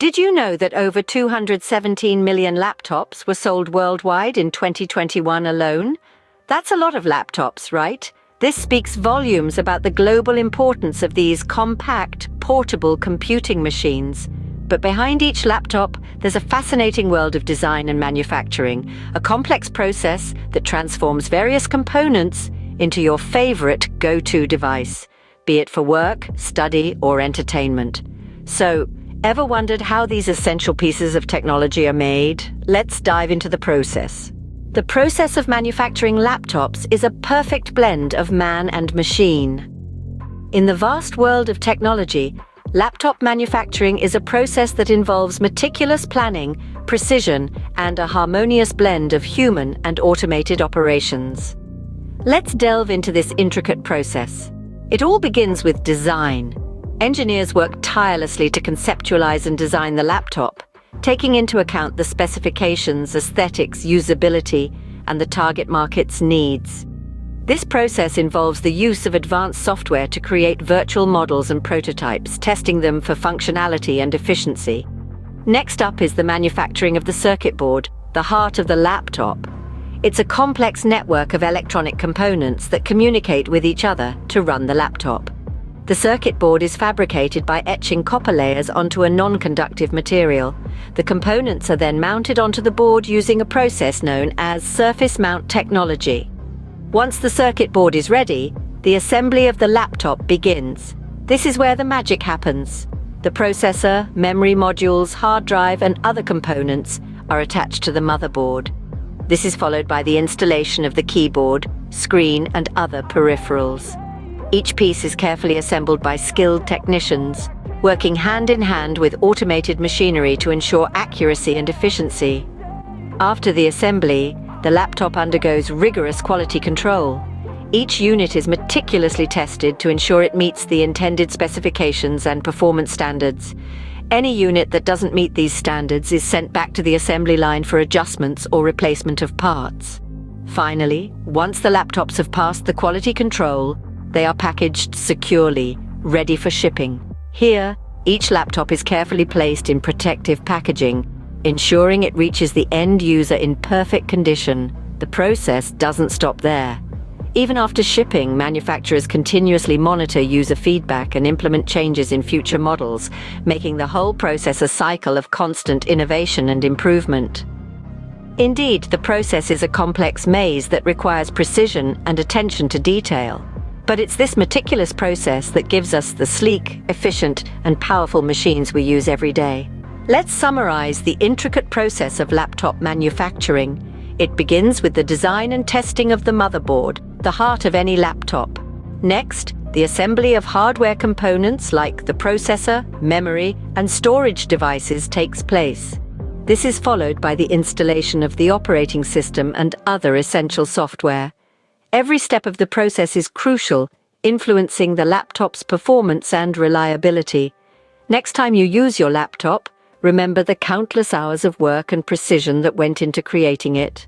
Did you know that over 217 million laptops were sold worldwide in 2021 alone? That's a lot of laptops, right? This speaks volumes about the global importance of these compact, portable computing machines. But behind each laptop, there's a fascinating world of design and manufacturing, a complex process that transforms various components into your favorite go-to device, be it for work, study, or entertainment. So, ever wondered how these essential pieces of technology are made? Let's dive into the process. The process of manufacturing laptops is a perfect blend of man and machine. In the vast world of technology, laptop manufacturing is a process that involves meticulous planning, precision, and a harmonious blend of human and automated operations. Let's delve into this intricate process. It all begins with design. Engineers work tirelessly to conceptualize and design the laptop, taking into account the specifications, aesthetics, usability, and the target market's needs. This process involves the use of advanced software to create virtual models and prototypes, testing them for functionality and efficiency. Next up is the manufacturing of the circuit board, the heart of the laptop. It's a complex network of electronic components that communicate with each other to run the laptop. The circuit board is fabricated by etching copper layers onto a non-conductive material. The components are then mounted onto the board using a process known as surface mount technology. Once the circuit board is ready, the assembly of the laptop begins. This is where the magic happens. The processor, memory modules, hard drive, and other components are attached to the motherboard. This is followed by the installation of the keyboard, screen, and other peripherals. Each piece is carefully assembled by skilled technicians, working hand in hand with automated machinery to ensure accuracy and efficiency. After the assembly, the laptop undergoes rigorous quality control. Each unit is meticulously tested to ensure it meets the intended specifications and performance standards. Any unit that doesn't meet these standards is sent back to the assembly line for adjustments or replacement of parts. Finally, once the laptops have passed the quality control, they are packaged securely, ready for shipping. Here, each laptop is carefully placed in protective packaging, ensuring it reaches the end user in perfect condition. The process doesn't stop there. Even after shipping, manufacturers continuously monitor user feedback and implement changes in future models, making the whole process a cycle of constant innovation and improvement. Indeed, the process is a complex maze that requires precision and attention to detail. But it's this meticulous process that gives us the sleek, efficient, and powerful machines we use every day. Let's summarize the intricate process of laptop manufacturing. It begins with the design and testing of the motherboard, the heart of any laptop. Next, the assembly of hardware components like the processor, memory, and storage devices takes place. This is followed by the installation of the operating system and other essential software. Every step of the process is crucial, influencing the laptop's performance and reliability. Next time you use your laptop, remember the countless hours of work and precision that went into creating it.